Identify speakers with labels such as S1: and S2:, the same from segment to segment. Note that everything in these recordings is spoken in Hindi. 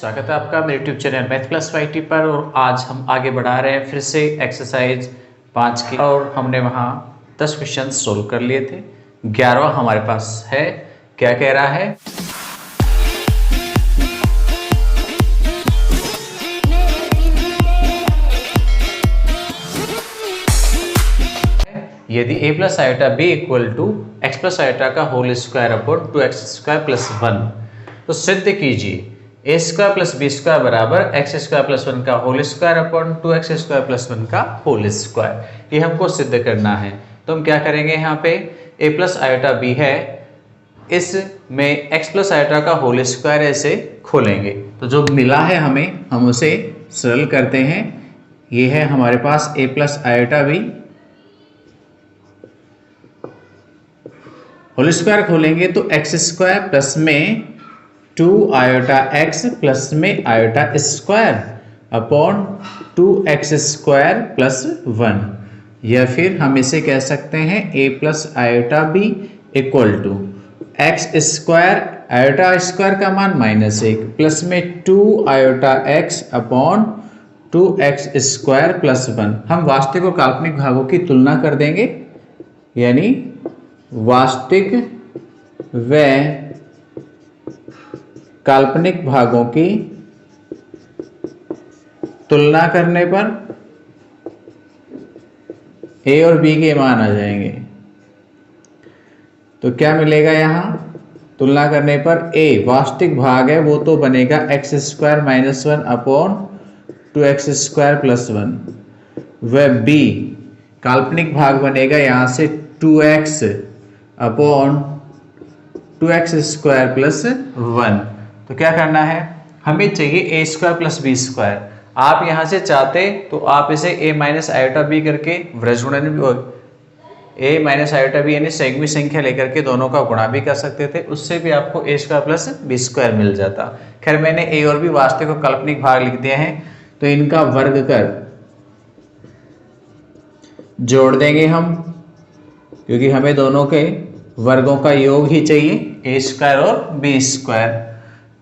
S1: स्वागत है आपका मेरे YouTube channel Math Plus YT पर। और आज हम आगे बढ़ा रहे हैं फिर से एक्सरसाइज 5 की, और हमने वहाँ 10 क्वेश्चन सोल्व कर लिए थे। 11वां हमारे पास है। क्या कह रहा है? यदि a plus iota b equal to x plus iota का whole square upon 2x square plus 1, तो सिद्ध कीजिए a square plus B square बराबर एक्स स्क्वायर प्लस 1 का whole square upon 2x square plus 1 का होल स्क्वायर। ये हमको सिद्ध करना है। तो हम क्या करेंगे, यहाँ पे a प्लस आयोटा b है, इसमें x प्लस आयोटा का होल स्क्वायर ऐसे खोलेंगे तो जो मिला है हमें, हम उसे सरल करते हैं। ये है हमारे पास a plus iota b, whole square खोलेंगे तो एक्स स्क्वायर प्लस में 2 आयोटा एक्स प्लस में iota square upon 2x square plus 1, या फिर हम इसे कह सकते हैं a plus iota b equal to X square iota square का मान -1 प्लस में 2 iota x upon 2x square plus 1। हम वास्तविक और काल्पनिक भागों की तुलना कर देंगे, यानी वास्तविक व काल्पनिक भागों की तुलना करने पर a और b के मान आ जाएंगे। तो क्या मिलेगा, यहाँ तुलना करने पर a वास्तविक भाग है, वो तो बनेगा x square minus 1 upon 2x square plus 1, वह b काल्पनिक भाग बनेगा यहाँ से 2x upon 2x square plus 1। तो क्या करना है, हमें चाहिए a square plus B square. आप यहाँ से चाहते तो आप इसे a माइनस आयोटा बी करके वृज्जगुणन भी, a माइनस आयोटा बी यानी संयुग्मी संख्या लेकर के दोनों का गुणा भी कर सकते थे, उससे भी आपको a square plus B square मिल जाता। खैर मैंने a और b वास्तविक और काल्पनिक भाग लिख दिए हैं, तो इनका वर्ग कर जोड़ देंगे हम, क्योंकि हमें दोनों के वर्गों का योग ही चाहिए, a स्क्वायर और b स्क्वायर।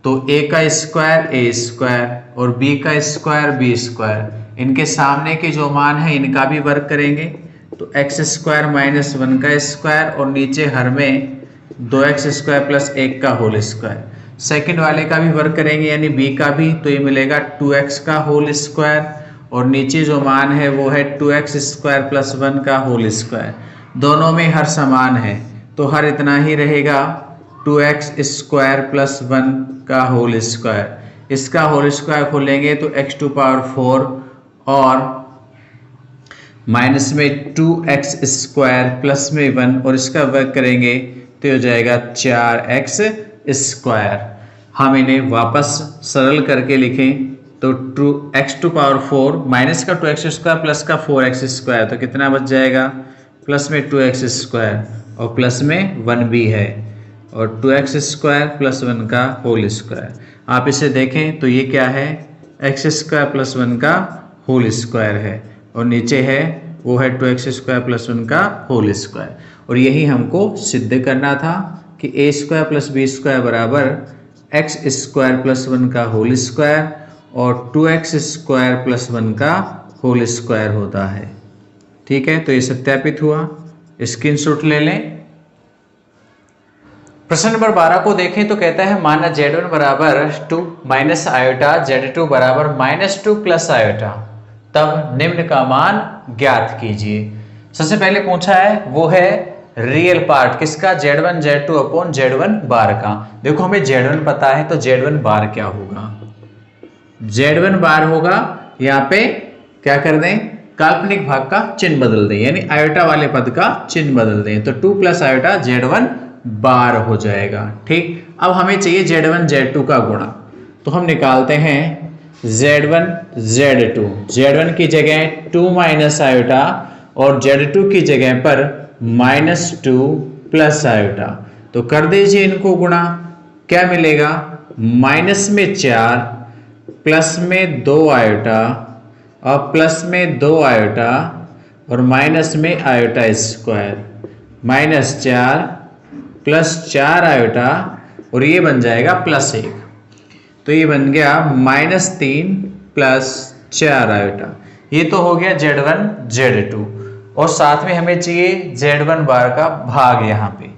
S1: तो a का स्क्वायर a स्क्वायर और b का स्क्वायर b स्क्वायर, इनके सामने के जो मान है इनका भी वर्ग करेंगे, तो एक्स स्क्वायर माइनस 1 का स्क्वायर और नीचे हर में 2x स्क्वायर प्लस 1 का होल स्क्वायर। सेकंड वाले का भी वर्ग करेंगे, यानी b का भी, तो ये मिलेगा 2x का होल स्क्वायर और नीचे जो मान है वो है 2x स्क्वायर प्लस 1 का होल स्क्वायर। दोनों में हर समान है तो हर इतना ही रहेगा, 2x स्क्वायर प्लस 1 का होल स्क्वायर। इसका होल स्क्वायर खोलेंगे तो x टू पावर 4 और माइनस में 2x स्क्वायर प्लस में 1, और इसका वर्ग करेंगे तो हो जाएगा 4x स्क्वायर। हम इन्हें वापस सरल करके लिखें तो 2x टू पावर 4 माइनस का 2x स्क्वायर प्लस का 4x स्क्वायर, तो कितना बच जाएगा, प्लस में 2x स्क्वायर और प्लस में 1 भी है, और 2x स्क्वायर प्लस 1 का होल स्क्वायर। आप इसे देखें तो ये क्या है, x स्क्वायर प्लस 1 का होल स्क्वायर है, और नीचे है वो है 2x स्क्वायर प्लस 1 का होल स्क्वायर। और यही हमको सिद्ध करना था कि a square plus B square बराबर एक्स स्क्वायर प्लस 1 का होल स्क्वायर और 2x स्क्वायर प्लस 1 का होल स्क्वायर होता है। ठीक है, तो ये सत्यापित हुआ, स्क्रीनशॉट ले लें। प्रश्न नंबर 12 को देखें तो कहता है माना z1 बराबर 2 माइनस आयोटा z2 बराबर -2 प्लस आयोटा, तब निम्न का मान ज्ञात कीजिए। सबसे पहले पूछा है वो है रियल पार्ट किसका, z1 z2 अपॉन z1 बार का। देखो हमें z1 पता है तो z1 बार क्या होगा, z1 बार होगा, यहाँ पे क्या कर दें, काल्पनिक भाग का चिन्ह बदल दें, यानी आयोटा वाले पद का चिन्ह बदल दें, तो 2 प्लस आयोटा z1 बार हो जाएगा। ठीक, अब हमें चाहिए z1 z2 का गुणा, तो हम निकालते हैं z1 z2। z1 की जगह 2 माइनस आयोटा और z2 की जगह पर -2 प्लस आयोटा, तो कर दीजिए इनको गुणा। क्या मिलेगा, माइनस में 4 प्लस में 2 आयोटा और प्लस में 2 आयोटा और माइनस में आयोटा स्क्वायर, -4 प्लस 4 आयोटा और ये बन जाएगा +1। तो ये बन गया -3 + 4 आयोटा। ये तो हो गया Z1 Z2 और साथ में हमें चाहिए Z1 बार का भाग यहाँ पे,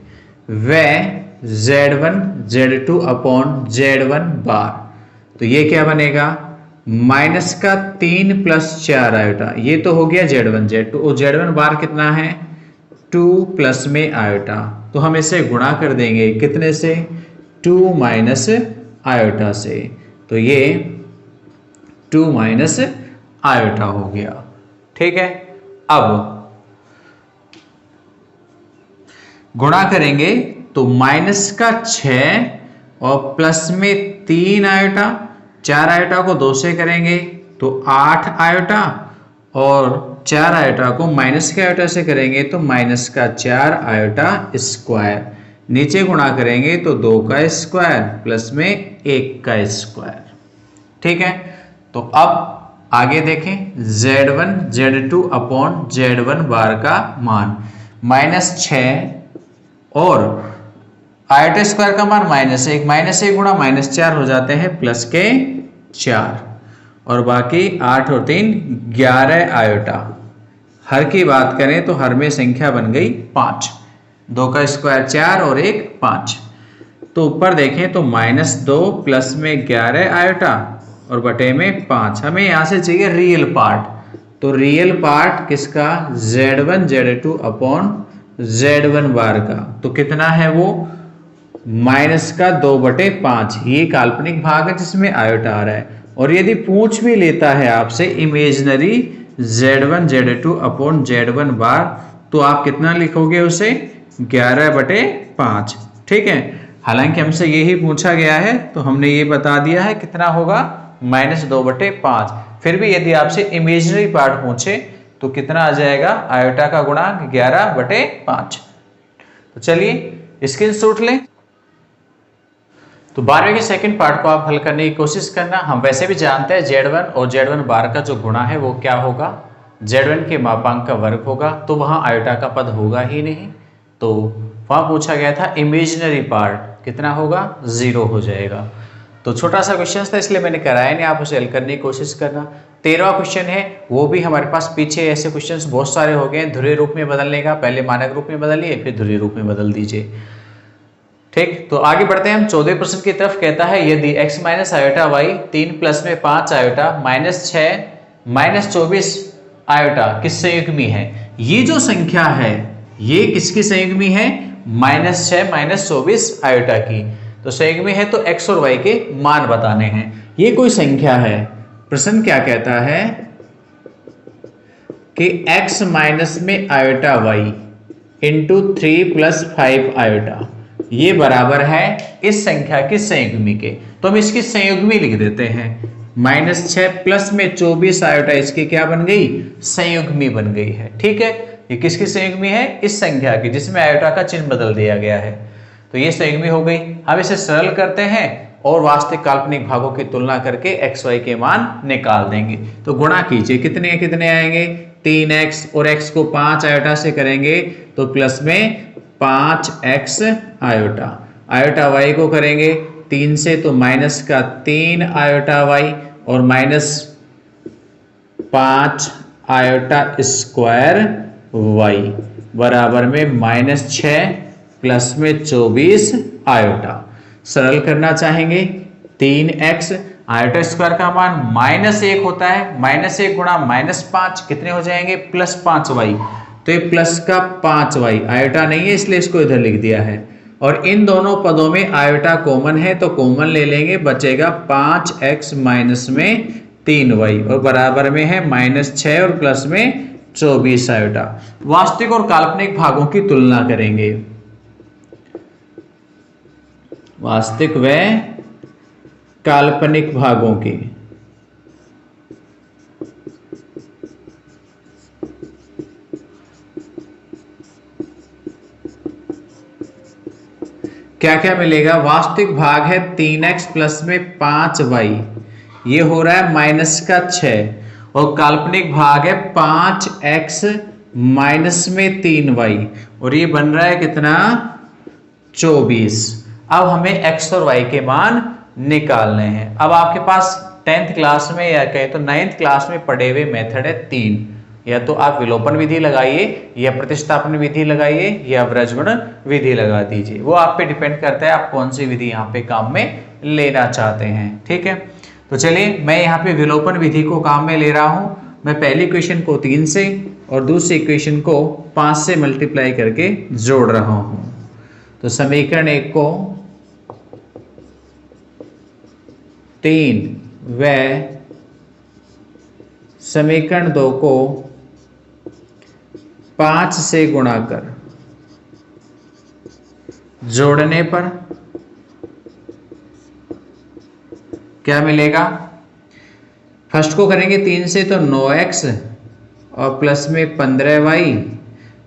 S1: वह Z1 Z2 अपॉन Z1 बार। तो ये क्या बनेगा -3 + 4 आयोटा। ये तो हो गया Z1 Z2 और Z1 बार कितना है 2 प्लस में आयोटा। तो हम इसे गुणा कर देंगे कितने से 2 माइनस आयोटा से। तो ये 2 माइनस आयोटा हो गया। ठीक है, अब गुणा करेंगे तो -6 और प्लस में 3 आयोटा, 4 आयोटा को 2 से करेंगे तो 8 आयोटा और 4 आयोटा को माइनस के आयोटा से करेंगे तो -4 आयोटा स्क्वायर। नीचे गुणा करेंगे तो 2 का स्क्वायर प्लस में 1 का स्क्वायर। ठीक है, तो अब आगे देखें Z1 Z2 अपॉन Z1 बार का मान -6 और आयोटा स्क्वायर का मान -1, -1 गुणा -4 हो जाते हैं प्लस के 4 और बाकी 8 और 3 11 आयोटा। हर की बात करें तो हर में संख्या बन गई 5, 2 का स्क्वायर 4 और 1 5। तो ऊपर देखें तो -2 प्लस में 11 आयोटा और बटे में 5। हमें यहां से चाहिए रियल पार्ट, तो रियल पार्ट किसका Z1 Z2 अपॉन Z1 बार का। तो कितना है वो -2/5। ये काल्पनिक भाग है जिसमें आयोटा आ रहा है। और यदि पूछ भी लेता है आपसे imaginary Z1 Z2 upon Z1 बार तो आप कितना लिखोगे उसे 11/5। ठीक है, हालांकि हमसे यही पूछा गया है तो हमने ये बता दिया है कितना होगा -2/5। फिर भी यदि आपसे इमेजिनरी पार्ट पूछे तो कितना आ जाएगा आयोटा का गुणांक 11/5। तो चलिए स्क्रीनशॉट लें। तो 12वें के सेकंड पार्ट को आप हल करने की कोशिश करना। हम वैसे भी जानते हैं Z1 और Z1 बार का जो गुणा है वो क्या होगा Z1 के मापांक का वर्ग होगा, तो वहां आयोटा का पद होगा ही नहीं। तो वहां पूछा गया था इमेजिनरी पार्ट कितना होगा 0 हो जाएगा। तो छोटा सा क्वेश्चन था इसलिए मैंने कराया नहीं, आप उसे हल करने की कोशिश करना। 13वां क्वेश्चन है, वो भी हमारे पास पीछे ऐसे क्वेश्चंस बहुत सारे हो गए हैं ध्रुवीय रूप में बदलने का। पहले मानक रूप में बदलिए फिर ध्रुवीय रूप में बदल दीजिए। ठीक, तो आगे बढ़ते हैं हम 14वें प्रश्न की तरफ। कहता है यदि x minus iota y 3 plus में 5 आयोटा -6 -24 आयोटा किस संयुग्मी है। ये जो संख्या है ये किसकी संयुग्मी है -6 -24 आयोटा की। तो संयुग्मी है तो x और y के मान बताने हैं। ये कोई संख्या है, प्रश्न क्या कहता है कि x माइनस में आयोटा y इंटू 3 + 5 आयोटा ये बराबर है इस संख्या की संयुग्मी के। तो हम इसकी संयुग्मी लिख देते हैं। -6 प्लस में 24 आयोटा इसकी क्या बन गई संयुग्मी बन गई है। ठीक है, ये किसकी संयुग्मी है इस संख्या की जिसमें आयोटा का चिन्ह बदल दिया गया है। तो ये संयुग्मी हो गई। हम इसे सरल करते हैं और वास्तविक काल्पनिक भागों की तुलना करके x y के मान निकाल देंगे। तो गुणा कीजिए, कितने कितने आएंगे 3x और x को 5 आयोटा से करेंगे तो प्लस में 5x आयोटा। आयोटा y को करेंगे 3 से तो -3 आयोटा y और -5 आयोटा स्क्वायर y बराबर में -6 प्लस में 24 आयोटा। सरल करना चाहेंगे 3x आयोटा स्क्वायर का मान -1 होता है, -1 गुणा -5 कितने हो जाएंगे +5y। तो ये प्लस का 5y आयोटा नहीं है इसलिए इसको इधर लिख दिया है। और इन दोनों पदों में आयोटा कॉमन है तो कॉमन ले लेंगे, बचेगा 5x माइनस में 3y और बराबर में है -6 और प्लस में 24 आयोटा। वास्तविक और काल्पनिक भागों की तुलना करेंगे। वास्तविक व काल्पनिक भागों की। क्या क्या मिलेगा, वास्तविक भाग है 3x प्लस में 5y, ये हो रहा है -6 और काल्पनिक भाग है 5x माइनस में 3y और ये बन रहा है कितना 24। अब हमें x और y के मान निकालने हैं। अब आपके पास 10th क्लास में या कहें तो 9th क्लास में पढ़े हुए मेथड है 3, या तो आप विलोपन विधि लगाइए या प्रतिस्थापन विधि लगाइए या अवरजगुण विधि लगा दीजिए, वो आप पे डिपेंड करता है आप कौन सी विधि यहाँ पे काम में लेना चाहते हैं। ठीक है, तो चलिए मैं यहाँ पे विलोपन विधि को काम में ले रहा हूं। मैं पहली इक्वेशन को 3 से और दूसरी इक्वेशन को 5 से मल्टीप्लाई करके जोड़ रहा हूं। तो समीकरण 1 को 3 व समीकरण 2 को 5 से गुणा कर जोड़ने पर क्या मिलेगा? फर्स्ट को करेंगे 3 से तो 9x और प्लस में 15y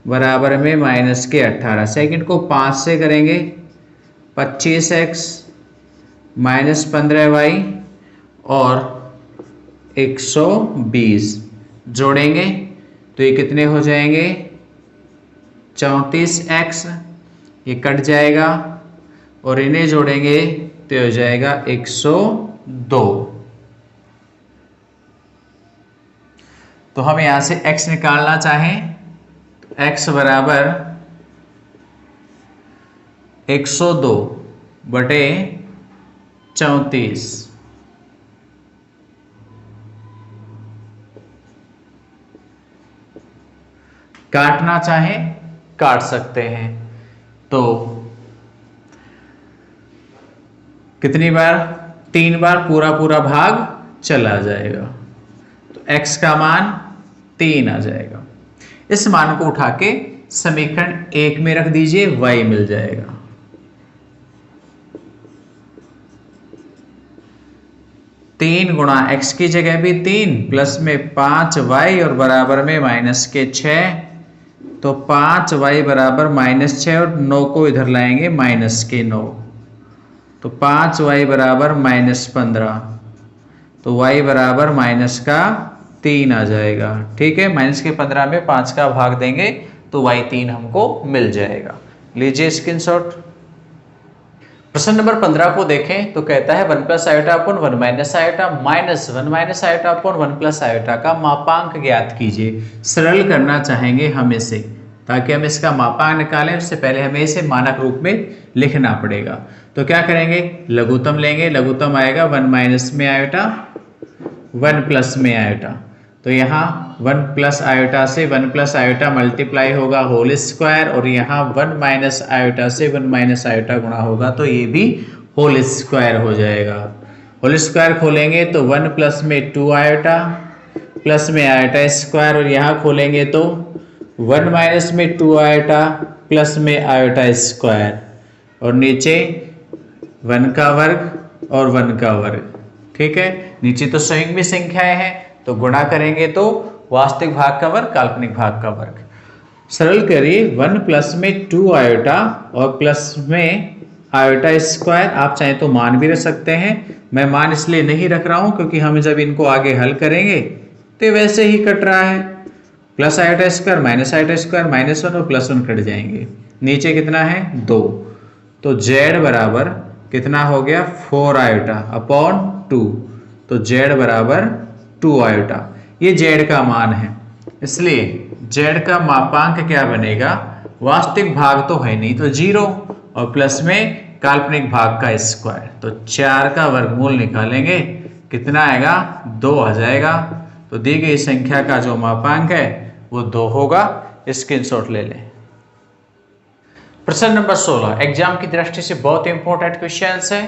S1: बराबर में माइनस के 18। सेकंड को 5 से करेंगे 25x माइनस 15y और 120 जोड़ेंगे तो ये कितने हो जाएंगे? 34x, ये कट जाएगा और इन्हें जोड़ेंगे तो हो जाएगा 102। तो हम यहां से x निकालना चाहें तो x बराबर 102 बटे 34। काटना चाहें काट सकते हैं, तो कितनी बार? 3 बार पूरा पूरा भाग चला जाएगा तो x का मान 3 आ जाएगा। इस मान को उठा के समीकरण 1 में रख दीजिए, y मिल जाएगा। तीन गुणा x की जगह भी 3 प्लस में 5y और बराबर में माइनस के 6, तो 5y बराबर -6 और 9 को इधर लाएंगे माइनस के 9, तो 5y बराबर -15, तो y बराबर माइनस का 3 आ जाएगा। ठीक है, माइनस के 15 में 5 का भाग देंगे तो y 3 हमको मिल जाएगा। लीजिए स्क्रीनशॉट। प्रश्न नंबर 15 को देखें तो कहता है 1 plus iota upon 1 minus iota minus 1 minus iota upon 1 plus iota का मापांक ज्ञात कीजिए। सरल करना चाहेंगे हम इसे, ताकि हम इसका मापांक निकालें उससे पहले हमें इसे मानक रूप में लिखना पड़ेगा। तो क्या करेंगे? लघुत्तम लेंगे। लघुत्तम आएगा 1 माइनस में आयोटा 1 प्लस में आयोटा, तो यहाँ 1 प्लस आयोटा से 1 प्लस आयोटा मल्टीप्लाई होगा होल स्क्वायर, और यहाँ 1 माइनस आयोटा से 1 माइनस आयोटा गुणा होगा तो ये भी होल स्क्वायर हो जाएगा। होल स्क्वायर खोलेंगे तो 1 प्लस में 2 आयोटा प्लस में आयोटा स्क्वायर, और यहाँ खोलेंगे तो 1 माइनस में 2 आयोटा प्लस में आयोटा स्क्वायर, और नीचे 1 का वर्ग और 1 का वर्ग। ठीक है, नीचे तो संयुग्मी संख्याएं हैं तो गुणा करेंगे तो वास्तविक भाग का वर्ग काल्पनिक भाग का वर्ग। सरल करिए 1 प्लस में 2 आयोटा और प्लस में आयोटा स्क्वायर। आप चाहे तो मान भी रख सकते हैं, मैं मान इसलिए नहीं रख रहा हूं क्योंकि हम जब इनको आगे हल करेंगे तो वैसे ही कट रहा है। Plus iota square minus iota square -1 और +1 कट जाएंगे। नीचे कितना है? 2, तो z बराबर कितना हो गया? 4 आयोटा अपॉन 2, तो z बराबर 2 आयोटा। ये z का मान है, इसलिए z का मापांक क्या बनेगा? वास्तविक भाग तो है नहीं तो 0 और प्लस में काल्पनिक भाग का स्क्वायर, तो 4 का वर्गमूल निकालेंगे कितना आएगा? 2 आ जाएगा। तो दी गई संख्या का जो मापांक है वो 2 होगा। स्क्रीनशॉट ले लें। प्रश्न नंबर 16 एग्जाम की दृष्टि से बहुत इंपॉर्टेंट क्वेश्चन है,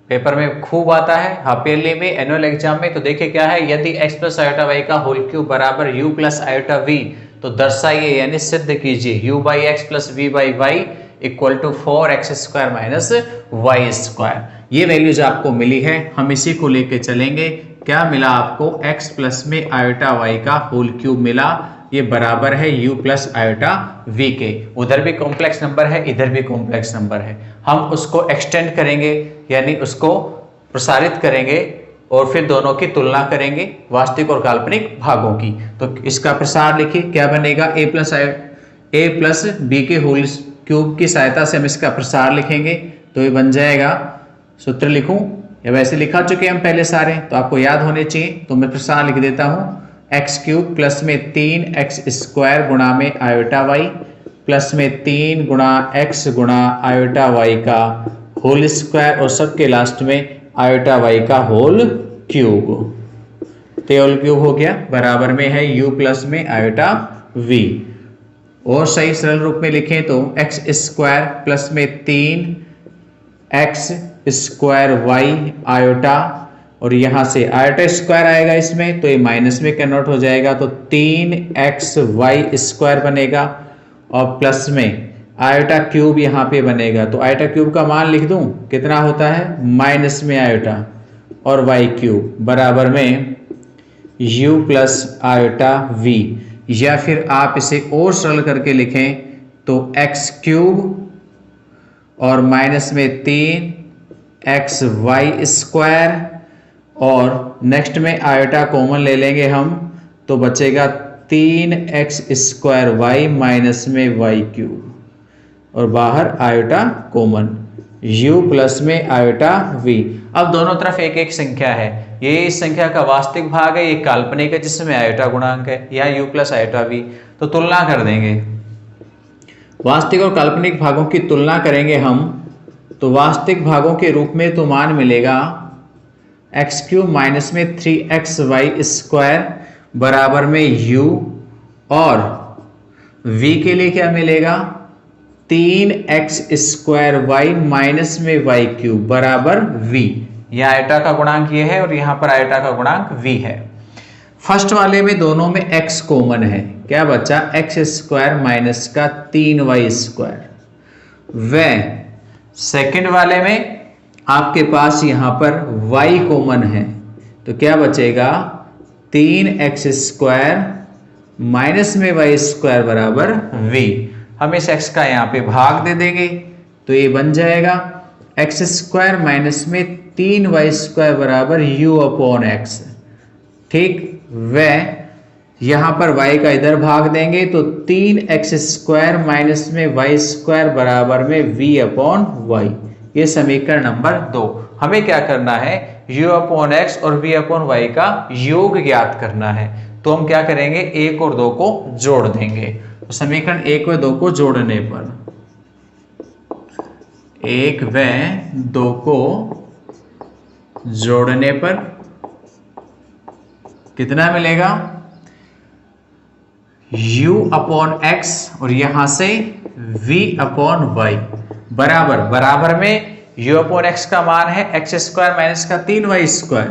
S1: पेपर में खूब आता है, हाफ ईयरली में, एनुअल एग्जाम में। तो देखिए क्या है, यदि x प्लस आयोटा वाई का होल क्यूब बराबर u प्लस आयोटा v, तो दर्शाइए यानी सिद्ध कीजिए u by X plus v by Y equal to 4x square minus Y square. ये वैल्यूज आपको मिली है, हम इसी को लेके चलेंगे। क्या मिला आपको? x प्लस में आयोटा y का होल क्यूब मिला, ये बराबर है u प्लस आयोटा v के। उधर भी कॉम्प्लेक्स नंबर है, इधर भी कॉम्प्लेक्स नंबर है। हम उसको एक्सटेंड करेंगे यानी उसको प्रसारित करेंगे और फिर दोनों की तुलना करेंगे वास्तविक और काल्पनिक भागों की। तो इसका प्रसार लिखिए, क्या बनेगा? a प्लस b के होल क्यूब की सहायता से हम इसका प्रसार लिखेंगे तो ये बन जाएगा, सूत्र लिखूं या वैसे लिखा चुके हम पहले सारे, तो आपको याद होने चाहिए, तो मैं फिर से लिख देता हूँ एक्स क्यूब प्लस में 3x स्क्वायर गुणा में आयोटा वाई प्लस में 3 गुणा x गुणा आयोटा वाई का होल स्क्वायर और सबके लास्ट में आयोटा वाई का होल क्यूब। तो होल क्यूब हो गया, बराबर में है u प्लस में आयोटा v। और सही सरल रूप में लिखें तो एक्स स्क्वायर प्लस में 3x स्क्वायर वाई आयोटा, और यहां से आयोटा स्क्वायर आएगा इसमें, तो ये माइनस में कन्वर्ट हो जाएगा, तो 3xy स्क्वायर बनेगा, और प्लस में आयोटा क्यूब यहाँ पे बनेगा। तो आयोटा क्यूब का मान लिख दूं, कितना होता है माइनस में आयोटा और वाई क्यूब बराबर में u प्लस आयोटा v। या फिर आप इसे और सरल करके लिखें तो x क्यूब और माइनस में 3xy स्क्वायर, और नेक्स्ट में आयोटा कॉमन ले लेंगे हम, तो बचेगा 3x स्क्वायर वाई माइनस में वाई क्यूब, और बाहर आयोटा कॉमन u प्लस में आयोटा v। अब दोनों तरफ एक एक संख्या है, ये इस संख्या का वास्तविक भाग है, ये काल्पनिक है जिसमें आयोटा गुणांक है, यहाँ u प्लस आयोटा v। तो तुलना कर देंगे, वास्तविक और काल्पनिक भागों की तुलना करेंगे हम। तो वास्तविक भागों के रूप में तो मान मिलेगा एक्स क्यूब माइनस में 3xy स्क्वायर बराबर में u, और v के लिए क्या मिलेगा 3x स्क्वायर वाई माइनस में वाई क्यूब बराबर v। यह आयोटा का गुणांक ये है और यहां पर आयोटा का गुणांक v है। फर्स्ट वाले में दोनों में x कॉमन है, क्या बचा x स्क्वायर माइनस का 3y स्क्वायर। वह सेकंड वाले में आपके पास यहां पर y कॉमन है, तो क्या बचेगा 3x स्क्वायर माइनस में y स्क्वायर बराबर v। हम इस x का यहाँ पे भाग दे देंगे, तो ये बन जाएगा x स्क्वायर माइनस में 3y स्क्वायर बराबर u अपॉन x। ठीक, वह यहां पर y का इधर भाग देंगे, तो 3x स्क्वायर माइनस में y स्क्वायर बराबर में v अपॉन y। ये समीकरण नंबर 2। हमें क्या करना है u अपॉन x और v अपॉन y का योग ज्ञात करना है। तो हम क्या करेंगे 1 और 2 को जोड़ देंगे। तो समीकरण 1 व 2 को जोड़ने पर 1 व 2 को जोड़ने पर कितना मिलेगा u अपॉन x और यहां से v अपॉन y बराबर में u अपॉन x का मान है x स्क्वायर माइनस का 3y स्क्वायर,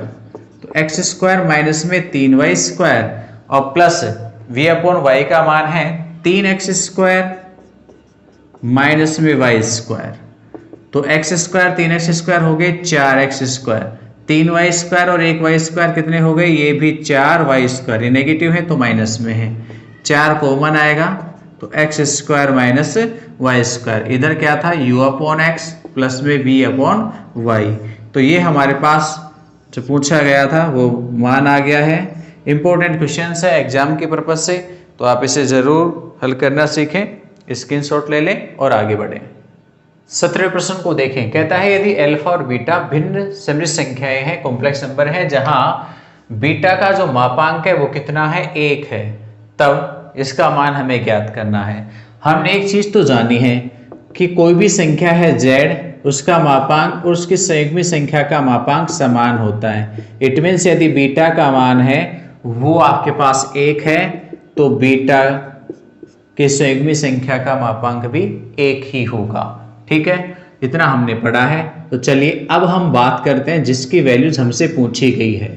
S1: तो x स्क्वायर माइनस में 3y स्क्वायर, और प्लस v अपॉन y का मान है 3x स्क्वायर माइनस में y स्क्वायर। तो x स्क्वायर 3x स्क्वायर हो गए 4x स्क्वायर, 3y स्क्वायर और 1y स्क्वायर कितने हो गए, ये भी 4y स्क्वायर। ये नेगेटिव है तो माइनस में है, 4 कॉमन आएगा, तो x square minus Y square. इधर क्या था u अपॉन एक्स प्लस में v अपॉन वाई। तो ये हमारे पास जो पूछा गया था वो मान आ गया है। इंपॉर्टेंट क्वेश्चन है एग्जाम के पर्पज से, तो आप इसे जरूर हल करना सीखें, स्क्रीनशॉट ले लें और आगे बढ़ें। 17वें प्रश्न को देखें, कहता है यदि अल्फा और बीटा भिन्न समृद्ध संख्याएं हैं, कॉम्प्लेक्स नंबर है, जहां बीटा का जो मापांक है वो कितना है 1 है, तब इसका मान हमें ज्ञात करना है। हमने एक चीज तो जानी है कि कोई भी संख्या है z, उसका मापांक और उसकी संयुग्मी संख्या का मापांक समान होता है। इट मीन्स यदि बीटा का मान है वो आपके पास 1 है, तो बीटा के संयुग्मी संख्या का मापांक भी 1 ही होगा। ठीक है, इतना हमने पढ़ा है। तो चलिए अब हम बात करते हैं जिसकी वैल्यूज हमसे पूछी गई है,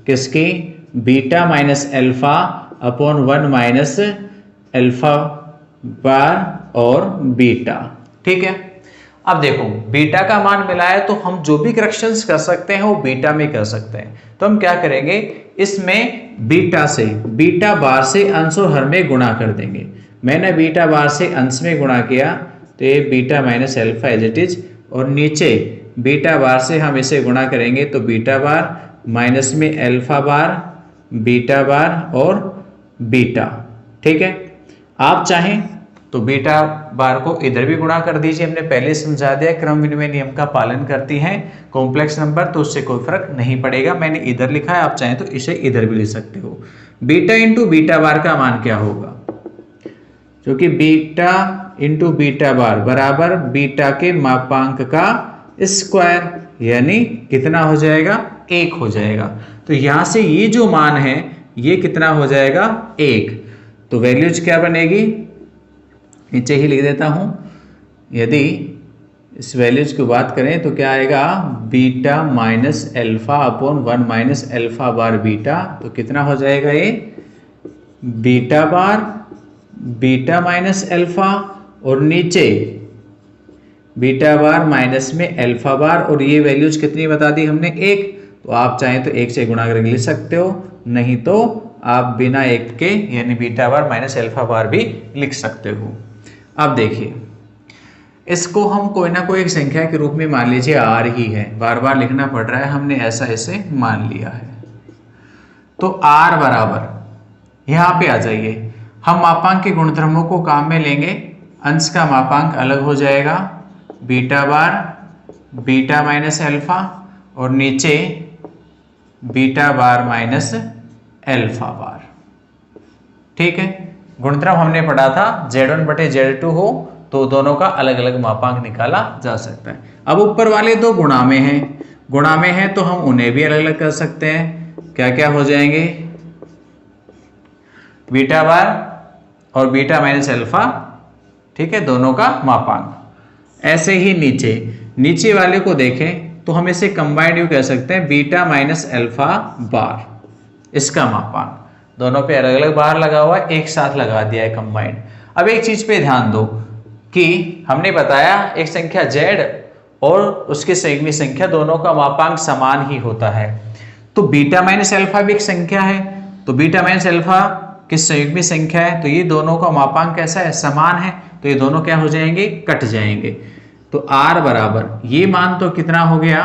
S1: किसकी, beta minus alpha upon 1 minus alpha bar और बीटा। ठीक है, अब देखो बीटा का मान मिला है तो हम जो भी करेक्शंस कर सकते हैं वो बीटा में कर सकते हैं। तो हम क्या करेंगे, इसमें बीटा से बीटा बार से अंश और हर में गुणा कर देंगे। मैंने बीटा बार से अंश में गुणा किया तो ये beta minus alpha as it is, और नीचे बीटा बार से हम इसे गुणा करेंगे तो बीटा बार माइनस में अल्फा बार, बीटा बार और बीटा। ठीक है, आप चाहें तो बीटा बार को इधर भी गुणा कर दीजिए, हमने पहले समझा दिया क्रम विनिमय नियम का पालन करती हैं कॉम्प्लेक्स नंबर, तो उससे कोई फर्क नहीं पड़ेगा। मैंने इधर लिखा है, आप चाहें तो इसे इधर भी लिख सकते हो। बीटा इंटू बीटा बार का मान क्या होगा, क्योंकि बीटा इंटू बीटा बार बराबर बीटा के मापांक का स्क्वायर, यानी कितना हो जाएगा, 1 हो जाएगा। तो यहां से ये जो मान है ये कितना हो जाएगा, 1। तो वैल्यूज क्या बनेगी, नीचे ही लिख देता हूं। यदि इस वैल्यूज की बात करें तो क्या आएगा, beta minus alpha upon 1 minus alpha bar beta, तो कितना हो जाएगा ये, beta bar beta minus alpha और नीचे बीटा बार माइनस में एल्फा बार, और ये वैल्यूज कितनी बता दी हमने, 1। तो आप चाहें तो 1 से गुणा करके लिख सकते हो, नहीं तो आप बिना 1 के यानी बीटा बार माइनस एल्फा बार भी लिख सकते हो। अब देखिए इसको हम कोई ना कोई एक संख्या के रूप में मान लीजिए आ रही है, बार बार लिखना पड़ रहा है, हमने ऐसा ऐसे मान लिया है। तो r बराबर यहाँ पे आ जाइए, हम मापांक के गुणधर्मों को काम में लेंगे, अंश का मापांक अलग हो जाएगा, beta bar beta minus alpha और नीचे बीटा बार माइनस एल्फा बार। ठीक है, गुणधर्म हमने पढ़ा था Z1 बटे Z2 हो तो दोनों का अलग अलग मापांक निकाला जा सकता है। अब ऊपर वाले दो गुणा में हैं तो हम उन्हें भी अलग अलग कर सकते हैं। क्या क्या हो जाएंगे, बीटा बार और बीटा माइनस एल्फा, ठीक है, दोनों का मापांक। ऐसे ही नीचे वाले को देखें तो हम इसे कंबाइंड यू कह सकते हैं, बीटा माइनस एल्फा बार, इसका मापांक। दोनों पे अलग अलग बार लगा हुआ है, एक साथ लगा दिया है कंबाइंड। अब एक चीज पे ध्यान दो कि हमने बताया एक संख्या z और उसके संयुग्मी संख्या दोनों का मापांक समान ही होता है। तो बीटा माइनस एल्फा भी एक संख्या है, तो बीटा माइनस एल्फा की संयुग्मी संख्या है, तो ये दोनों का मापांक कैसा है, समान है, तो ये दोनों क्या हो जाएंगे, कट जाएंगे। तो r बराबर ये मान तो कितना हो गया,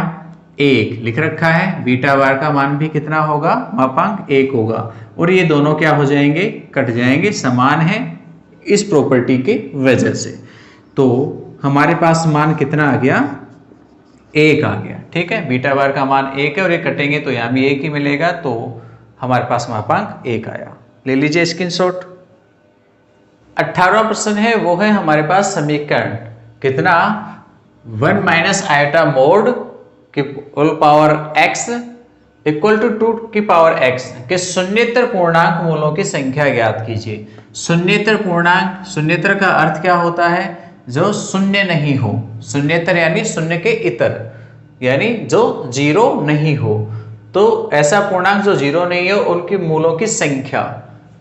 S1: 1 लिख रखा है, बीटा बार का मान भी कितना होगा, मापांक 1 होगा, और ये दोनों क्या हो जाएंगे, कट जाएंगे, समान है इस प्रॉपर्टी के वजह से। तो हमारे पास मान कितना आ गया, 1 आ गया। ठीक है, बीटा बार का मान 1 है और ये कटेंगे तो यहाँ भी 1 ही मिलेगा, तो हमारे पास मापांक 1 आया। ले लीजिए स्क्रीनशॉट। 18वां प्रश्न है, वो है हमारे पास समीकरण कितना, 1 माइनस आयोटा मोड की whole power x equal to 2 की पावर x के शून्येतर पूर्णांक मूलों की संख्या ज्ञात कीजिए। शून्येतर पूर्णांक, शून्येतर का अर्थ क्या होता है, जो शून्य नहीं हो, शून्येतर यानी शून्य के इतर, यानी जो 0 नहीं हो। तो ऐसा पूर्णांक जो 0 नहीं हो उनकी मूलों की संख्या,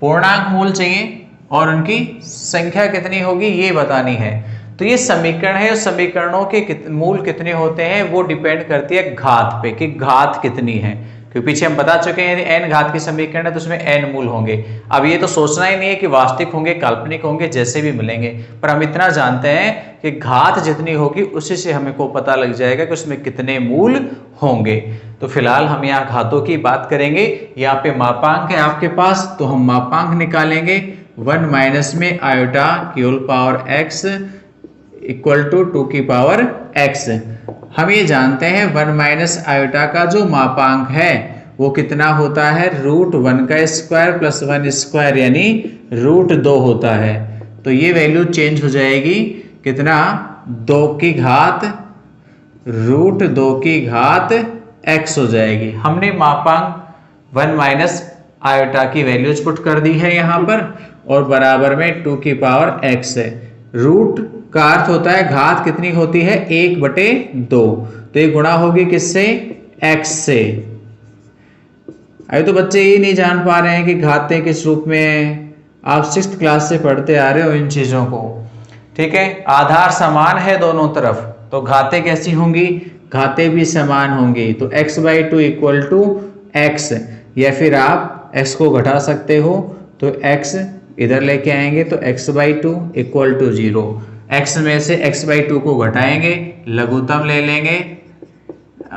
S1: पूर्णांक मूल चाहिए और उनकी संख्या कितनी होगी ये बतानी है। तो ये समीकरण है, समीकरणों के मूल कितने होते हैं वो डिपेंड करती है घात पे, कि घात कितनी है, क्योंकि पीछे हम बता चुके हैं यदि n घात की समीकरण है तो उसमें n मूल होंगे। अब ये तो सोचना ही नहीं है कि वास्तविक होंगे काल्पनिक होंगे, जैसे भी मिलेंगे, पर हम इतना जानते हैं कि घात जितनी होगी उसी से हमें को पता लग जाएगा कि उसमें कितने मूल होंगे। तो फिलहाल हम यहाँ घातों की बात करेंगे। यहाँ पे मापांक है आपके पास, तो हम मापांक निकालेंगे। 1 माइनस में आयोटा की whole power x equal to 2 की पावर x। हम ये जानते हैं 1 माइनस आयोटा का जो मापांक है वो कितना होता है, √1 का स्क्वायर प्लस 1 स्क्वायर यानी √2 होता है। तो ये वैल्यू चेंज हो जाएगी, कितना, 2 की घात √2 की घात x हो जाएगी। हमने मापांक 1 माइनस आयोटा की वैल्यूज पुट कर दी है यहाँ पर, और बराबर में 2 की पावर x है। रूट का अर्थ होता है घात कितनी होती है, 1/2, तो ये गुणा होगी किससे, x से। अभी तो बच्चे ये नहीं जान पा रहे हैं कि घातें किस रूप में है, आप 6th क्लास से पढ़ते आ रहे हो इन चीजों को। ठीक है, आधार समान है दोनों तरफ, तो घातें कैसी होंगी, घातें भी समान होंगी। तो x/2 इक्वल टू x, या फिर आप x को घटा सकते हो, तो x इधर लेके आएंगे तो x/2 इक्वल टू 0। x में से x/2 को घटाएंगे, लघुत्तम ले लेंगे।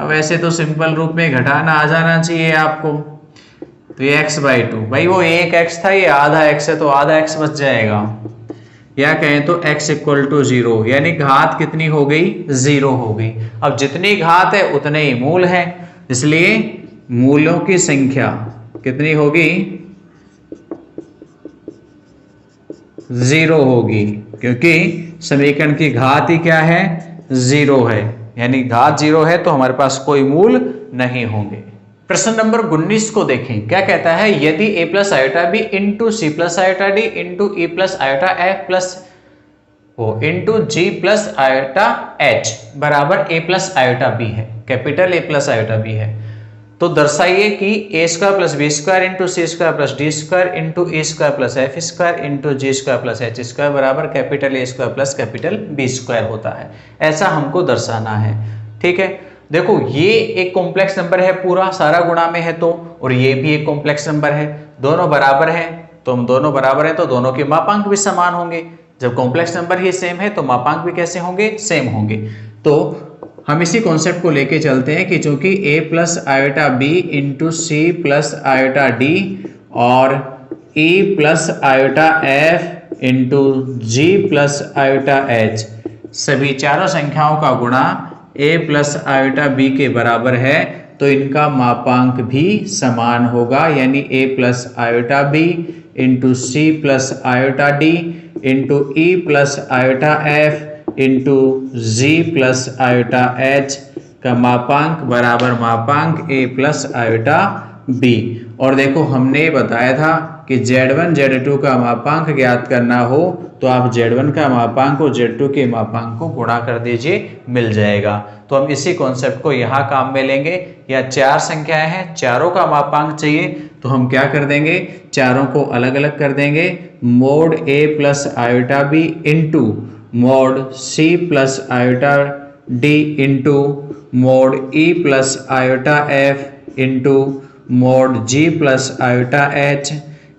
S1: वैसे तो सिंपल रूप में घटाना आ जाना चाहिए आपको। तो ये x/2, भाई वो 1 x था, ये आधा x है, तो आधा x बच जाएगा। या कहें तो x इक्वल टू 0, यानी घात कितनी हो गई, 0 हो गई। अब जितनी घात है उतने ही मूल हैं, इसलिए मूलों की संख्या कितनी होगी, 0 होगी, क्योंकि समीकरण की घात ही क्या है, 0 है, यानी घात 0 है तो हमारे पास कोई मूल नहीं होंगे। प्रश्न नंबर 19 को देखें, क्या कहता है, यदि a plus iota B into C plus iota D into E plus iota F plus into G plus iota H बराबर a प्लस आयोटा बी है, capital A plus iota B है, तो दर्शाइए कि A square plus B square into C square plus D square into E square plus F square into G square plus H square बराबर capital A square plus capital B square होता है। ऐसा हमको दर्शाना है। ठीक है, देखो ये एक कॉम्प्लेक्स नंबर है, पूरा सारा गुणा में है तो, और ये भी एक कॉम्प्लेक्स नंबर है, दोनों बराबर है, तो हम दोनों बराबर है तो दोनों के मापांक भी समान होंगे। जब कॉम्प्लेक्स नंबर ही सेम है तो मापांक भी कैसे होंगे, सेम होंगे। तो हम इसी कॉन्सेप्ट को लेके चलते हैं कि चूंकि a plus iota B into C plus iota D और e plus iota F into G plus iota H सभी चारों संख्याओं का गुणा a प्लस आयोटा बी के बराबर है, तो इनका मापांक भी समान होगा, यानी a plus iota B into C plus iota D into E plus iota F into G plus iota H का मापांक बराबर मापांक a प्लस आयोटा b। और देखो हमने बताया था कि Z1 Z2 का मापांक ज्ञात करना हो तो आप Z1 का मापांक और Z2 के मापांक को गुणा कर दीजिए, मिल जाएगा। तो हम इसी कॉन्सेप्ट को यहाँ काम में लेंगे। या चार संख्याएं हैं, चारों का मापांक चाहिए तो हम क्या कर देंगे, चारों को अलग अलग कर देंगे। Mode a plus iota b into mode c plus iota d into mode e plus iota f into mode g plus iota h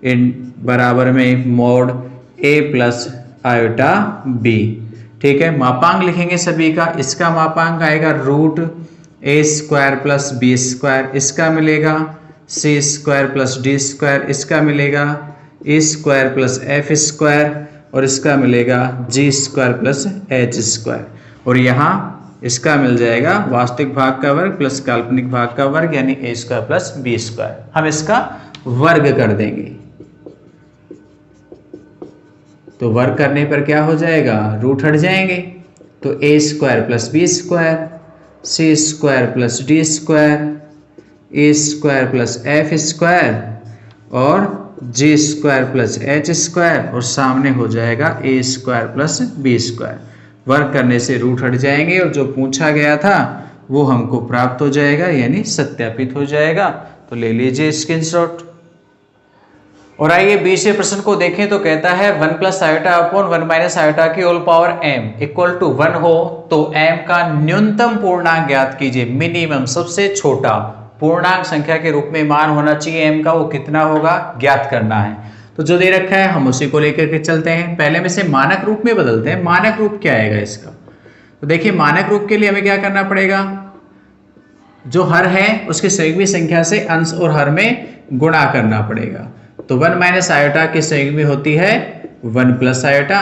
S1: इन बराबर में mode a plus iota b। ठीक है, मापांक लिखेंगे सभी का। इसका मापांक आएगा root a square plus b square, इसका मिलेगा c square plus d square, इसका मिलेगा e square plus f square और इसका मिलेगा G square plus H square, और यहाँ इसका मिल जाएगा वास्तविक भाग का वर्ग प्लस काल्पनिक भाग का वर्ग, यानी ए स्क्वायर प्लस बी स्क्वायर। हम इसका वर्ग कर देंगे, तो वर्ग करने पर क्या हो जाएगा, रूट हट जाएंगे, तो ए स्क्वायर प्लस बी स्क्वायर, सी स्क्वायर प्लस डी स्क्वायर, ए स्क्वायर प्लस एफ स्क्वायर और जी स्क्वायर प्लस एच स्क्वायर, और सामने हो जाएगा ए स्क्वायर प्लस बी स्क्वायर। वर्ग करने से रूट हट जाएंगे और जो पूछा गया था वो हमको प्राप्त हो जाएगा, यानी सत्यापित हो जाएगा। तो ले लीजिए स्क्रीनशॉट। और आइए 20वें प्रश्न को देखें, तो कहता है 1 plus iota upon 1 minus iota की whole power m equal to 1 हो तो m का न्यूनतम पूर्णांक ज्ञात कीजिए। मिनिमम सबसे छोटा पूर्णांक संख्या के रूप में मान होना चाहिए m का, वो कितना होगा ज्ञात करना है। तो जो दे रखा है हम उसी को लेकर के चलते हैं। पहले में से मानक रूप में बदलते हैं। मानक रूप क्या आएगा इसका, तो देखिए मानक रूप के लिए हमें क्या करना पड़ेगा, जो हर है उसके संयुग्मी संख्या से अंश और हर में गुणा करना पड़ेगा। तो 1 माइनस आयोटा की संयुग्मी होती है 1 प्लस आयोटा,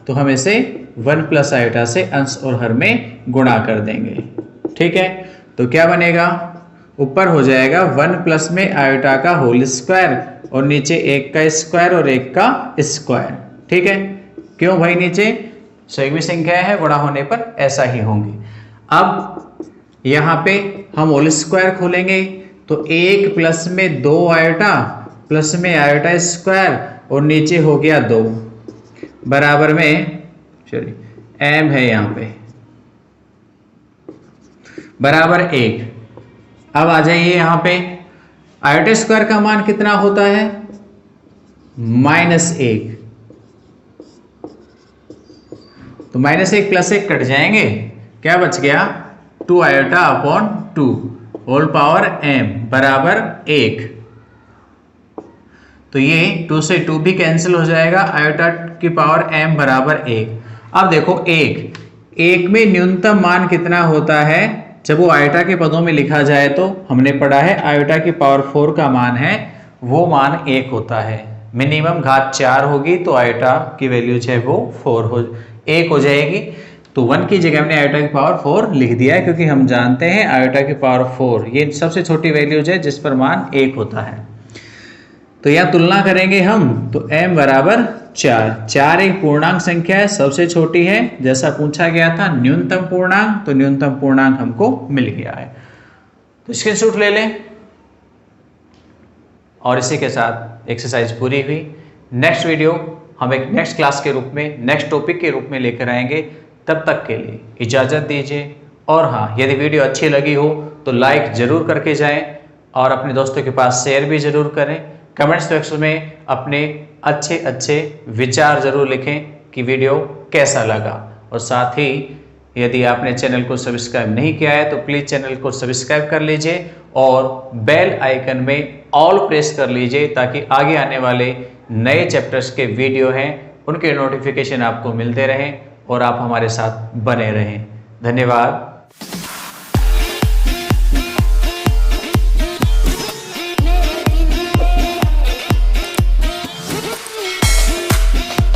S1: तो हम इसे 1 प्लस आयोटा से अंश और हर में गुणा कर देंगे। ठीक है, तो क्या बनेगा, ऊपर हो जाएगा 1 प्लस में आयोटा का होल स्क्वायर और नीचे 1 का स्क्वायर और 1 का स्क्वायर। ठीक है, क्यों भाई, नीचे संयुग्मी संख्या है, गुणा होने पर ऐसा ही होंगे। अब यहाँ पे हम होल स्क्वायर खोलेंगे तो 1 प्लस में 2 आयोटा प्लस में आयोटा स्क्वायर और नीचे हो गया 2 बराबर में, चलिए m है यहाँ पे बराबर 1। अब आ जाइए यहाँ पे, आयोटा स्क्वायर का मान कितना होता है, -1, तो -1 प्लस 1 कट जाएंगे, क्या बच गया 2 iota upon 2 whole power m बराबर 1। तो ये 2 से 2 भी कैंसिल हो जाएगा, आयोटा की पावर m बराबर 1। अब देखो 1 में न्यूनतम मान कितना होता है, जब वो आयोटा के पदों में लिखा जाए तो हमने पढ़ा है आयोटा की पावर 4 का मान है, वो मान 1 होता है। मिनिमम घात 4 होगी तो आयोटा की वैल्यू जो है वो 1 हो जाएगी। तो 1 की जगह हमने आयोटा की पावर 4 लिख दिया है, क्योंकि हम जानते हैं आयोटा की पावर 4 ये सबसे छोटी वैल्यूज है जिस पर मान 1 होता है। तो यहाँ तुलना करेंगे हम, तो m बराबर 4 एक पूर्णांक संख्या है, सबसे छोटी है, जैसा पूछा गया था न्यूनतम पूर्णांक, तो न्यूनतम पूर्णांक हमको मिल गया है। तो स्क्रीनशॉट ले लें और इसी के साथ एक्सरसाइज पूरी हुई। नेक्स्ट वीडियो हम एक नेक्स्ट क्लास के रूप में, नेक्स्ट टॉपिक के रूप में लेकर आएंगे। तब तक के लिए इजाज़त दीजिए। और हाँ, यदि वीडियो अच्छी लगी हो तो लाइक ज़रूर करके जाएं और अपने दोस्तों के पास शेयर भी ज़रूर करें। कमेंट्स सेक्शन में अपने अच्छे अच्छे विचार ज़रूर लिखें कि वीडियो कैसा लगा। और साथ ही यदि आपने चैनल को सब्सक्राइब नहीं किया है तो प्लीज़ चैनल को सब्सक्राइब कर लीजिए और बेल आइकन में ऑल प्रेस कर लीजिए, ताकि आगे आने वाले नए चैप्टर्स के वीडियो हैं उनके नोटिफिकेशन आपको मिलते रहें और आप हमारे साथ बने रहें। धन्यवाद।